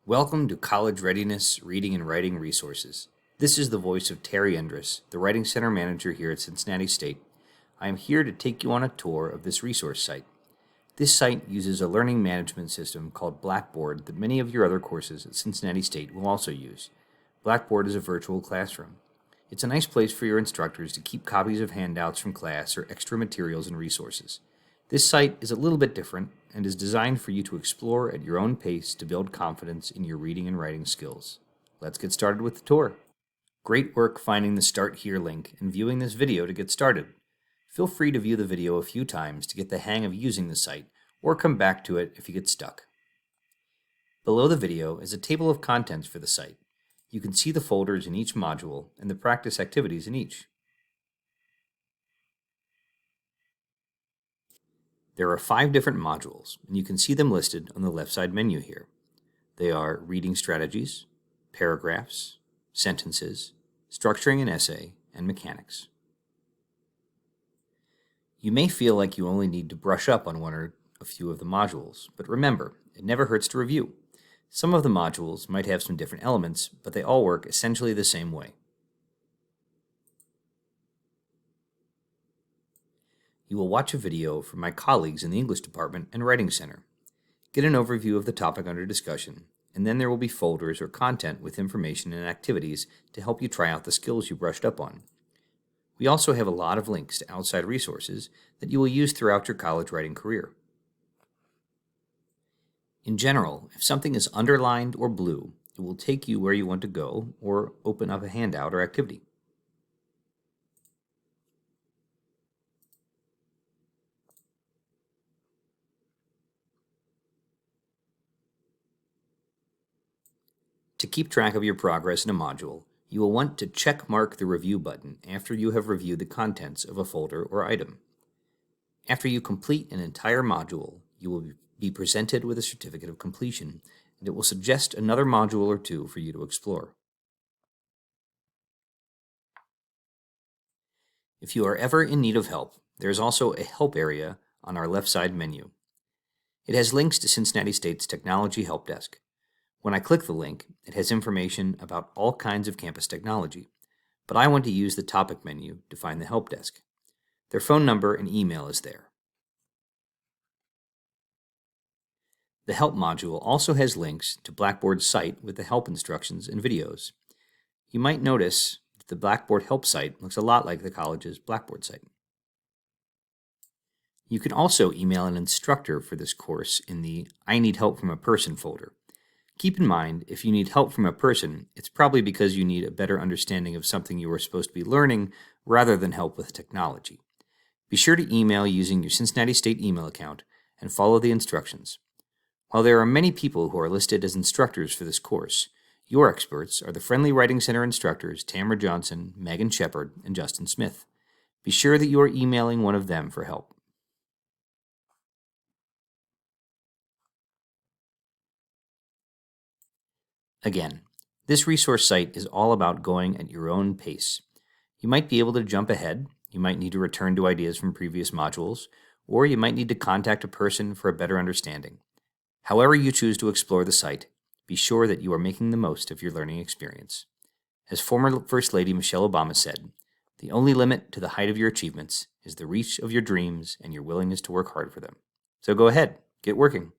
Welcome to College Readiness Reading and Writing Resources. This is the voice of Terry Endress, the Writing Center Manager here at Cincinnati State. I am here to take you on a tour of this resource site. This site uses a learning management system called Blackboard that many of your other courses at Cincinnati State will also use. Blackboard is a virtual classroom. It's a nice place for your instructors to keep copies of handouts from class or extra materials and resources. This site is a little bit different and is designed for you to explore at your own pace to build confidence in your reading and writing skills. Let's get started with the tour. Great work finding the Start Here link and viewing this video to get started. Feel free to view the video a few times to get the hang of using the site, or come back to it if you get stuck. Below the video is a table of contents for the site. You can see the folders in each module and the practice activities in each. There are 5 different modules, and you can see them listed on the left side menu here. They are Reading Strategies, Paragraphs, Sentences, Structuring an Essay, and Mechanics. You may feel like you only need to brush up on one or a few of the modules, but remember, it never hurts to review. Some of the modules might have some different elements, but they all work essentially the same way. You will watch a video from my colleagues in the English Department and Writing Center. Get an overview of the topic under discussion, and then there will be folders or content with information and activities to help you try out the skills you brushed up on. We also have a lot of links to outside resources that you will use throughout your college writing career. In general, if something is underlined or blue, it will take you where you want to go or open up a handout or activity. To keep track of your progress in a module, you will want to check mark the review button after you have reviewed the contents of a folder or item. After you complete an entire module, you will be presented with a certificate of completion, and it will suggest another module or two for you to explore. If you are ever in need of help, there is also a help area on our left side menu. It has links to Cincinnati State's Technology Help Desk. When I click the link, it has information about all kinds of campus technology, but I want to use the topic menu to find the help desk. Their phone number and email is there. The help module also has links to Blackboard's site with the help instructions and videos. You might notice that the Blackboard help site looks a lot like the college's Blackboard site. You can also email an instructor for this course in the I Need Help from a Person folder. Keep in mind, if you need help from a person, it's probably because you need a better understanding of something you are supposed to be learning rather than help with technology. Be sure to email using your Cincinnati State email account and follow the instructions. While there are many people who are listed as instructors for this course, your experts are the Friendly Writing Center instructors Tamara Johnson, Megan Shepard, and Justin Smith. Be sure that you are emailing one of them for help. Again, this resource site is all about going at your own pace. You might be able to jump ahead, you might need to return to ideas from previous modules, or you might need to contact a person for a better understanding. However you choose to explore the site, be sure that you are making the most of your learning experience. As former First Lady Michelle Obama said, "The only limit to the height of your achievements is the reach of your dreams and your willingness to work hard for them." So go ahead, get working.